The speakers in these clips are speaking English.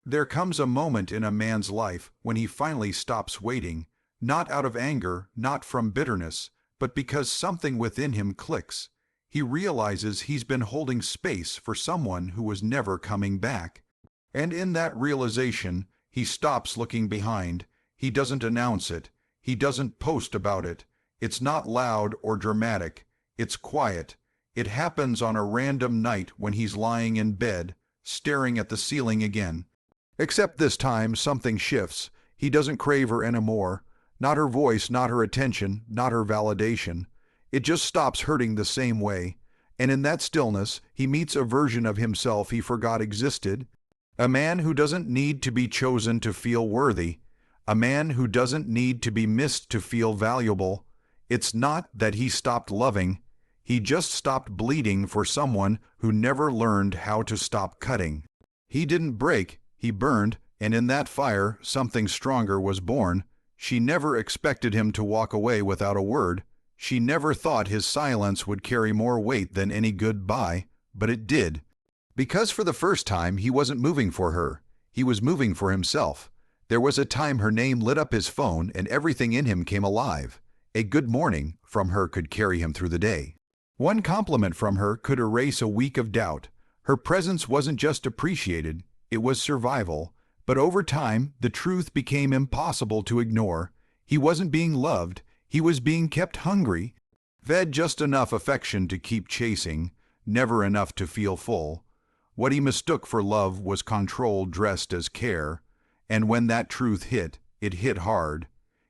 There comes a moment in a man's life when he finally stops waiting, not out of anger, not from bitterness, but because something within him clicks. He realizes he's been holding space for someone who was never coming back. And in that realization, he stops looking behind. He doesn't announce it. He doesn't post about it. It's not loud or dramatic. It's quiet. It happens on a random night when he's lying in bed, staring at the ceiling again. Except this time something shifts. He doesn't crave her anymore. Not her voice, not her attention, not her validation. It just stops hurting the same way. And in that stillness, he meets a version of himself he forgot existed. A man who doesn't need to be chosen to feel worthy. A man who doesn't need to be missed to feel valuable. It's not that he stopped loving. He just stopped bleeding for someone who never learned how to stop cutting. He didn't break. He burned, and in that fire something stronger was born. She never expected him to walk away without a word. She never thought his silence would carry more weight than any goodbye, but it did. Because for the first time he wasn't moving for her. He was moving for himself. There was a time her name lit up his phone and everything in him came alive. A good morning from her could carry him through the day. One compliment from her could erase a week of doubt. Her presence wasn't just appreciated. It was survival, but over time, the truth became impossible to ignore. He wasn't being loved, he was being kept hungry, fed just enough affection to keep chasing, never enough to feel full. What he mistook for love was control dressed as care, and when that truth hit, it hit hard.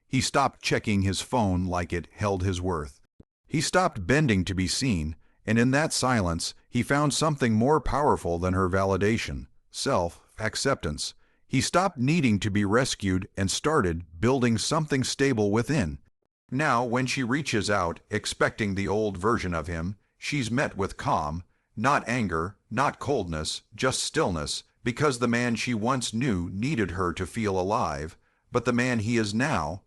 He stopped checking his phone like it held his worth. He stopped bending to be seen, and in that silence, he found something more powerful than her validation. Self-acceptance. He stopped needing to be rescued and started building something stable within. Now, when she reaches out, expecting the old version of him, she's met with calm, not anger, not coldness, just stillness, because the man she once knew needed her to feel alive, but the man he is now,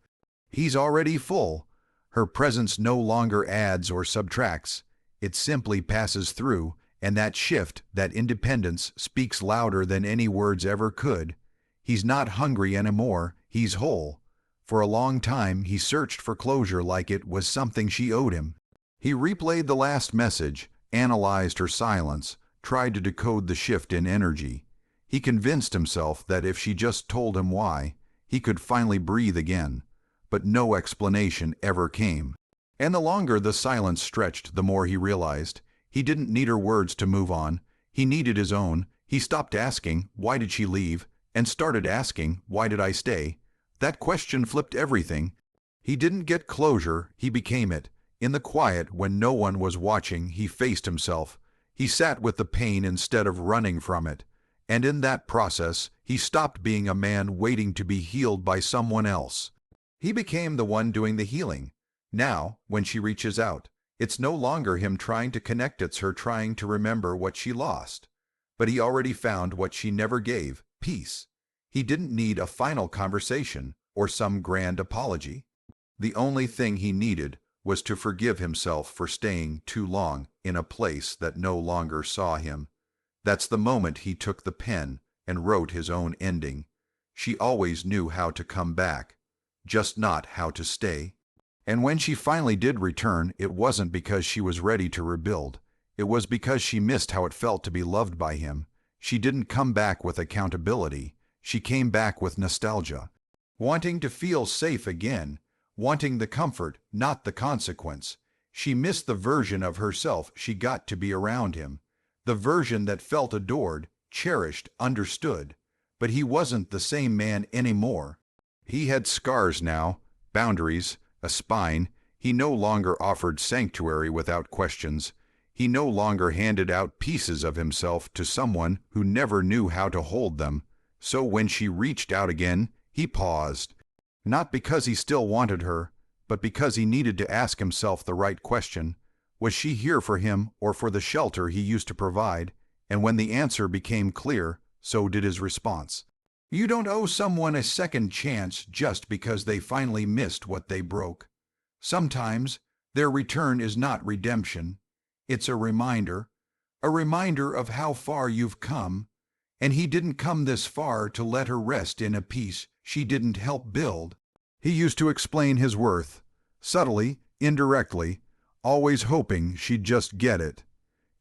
he's already full. Her presence no longer adds or subtracts. It simply passes through. And that shift, that independence, speaks louder than any words ever could. He's not hungry anymore, he's whole. For a long time, he searched for closure like it was something she owed him. He replayed the last message, analyzed her silence, tried to decode the shift in energy. He convinced himself that if she just told him why, he could finally breathe again. But no explanation ever came. And the longer the silence stretched, the more he realized. He didn't need her words to move on. He needed his own. He stopped asking, "Why did she leave?" and started asking, "Why did I stay?" That question flipped everything. He didn't get closure, he became it. In the quiet, when no one was watching, he faced himself. He sat with the pain instead of running from it. And in that process, he stopped being a man waiting to be healed by someone else. He became the one doing the healing. Now, when she reaches out, it's no longer him trying to connect, it's her trying to remember what she lost. But he already found what she never gave, peace. He didn't need a final conversation or some grand apology. The only thing he needed was to forgive himself for staying too long in a place that no longer saw him. That's the moment he took the pen and wrote his own ending. She always knew how to come back, just not how to stay. And when she finally did return, it wasn't because she was ready to rebuild. It was because she missed how it felt to be loved by him. She didn't come back with accountability. She came back with nostalgia. Wanting to feel safe again. Wanting the comfort, not the consequence. She missed the version of herself she got to be around him. The version that felt adored, cherished, understood. But he wasn't the same man anymore. He had scars now, boundaries, a spine. He no longer offered sanctuary without questions. He no longer handed out pieces of himself to someone who never knew how to hold them. So when she reached out again, he paused. Not because he still wanted her, but because he needed to ask himself the right question. Was she here for him or for the shelter he used to provide? And when the answer became clear, so did his response. You don't owe someone a second chance just because they finally missed what they broke. Sometimes their return is not redemption. It's a reminder of how far you've come, And he didn't come this far to let her rest in a peace she didn't help build. He used to explain his worth, subtly, indirectly, always hoping she'd just get it.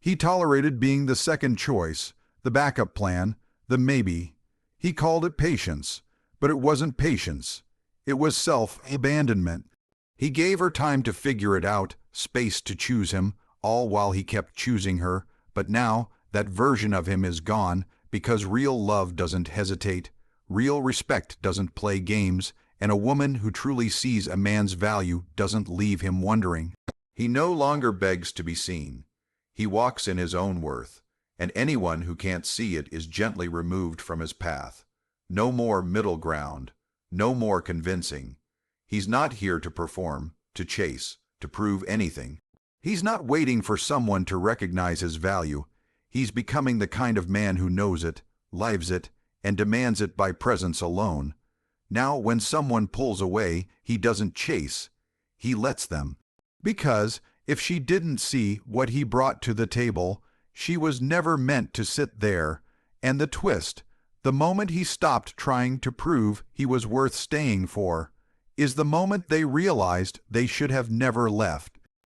He tolerated being the second choice, the backup plan, the maybe. He called it patience, but it wasn't patience. It was self-abandonment. He gave her time to figure it out, space to choose him, all while he kept choosing her, but now that version of him is gone because real love doesn't hesitate, real respect doesn't play games, and a woman who truly sees a man's value doesn't leave him wondering. He no longer begs to be seen. He walks in his own worth, and anyone who can't see it is gently removed from his path. No more middle ground, no more convincing. He's not here to perform, to chase, to prove anything. He's not waiting for someone to recognize his value. He's becoming the kind of man who knows it, lives it, and demands it by presence alone. Now, when someone pulls away, he doesn't chase. He lets them. Because if she didn't see what he brought to the table, she was never meant to sit there. And the twist, the moment he stopped trying to prove he was worth staying for, is the moment they realized they should have never left.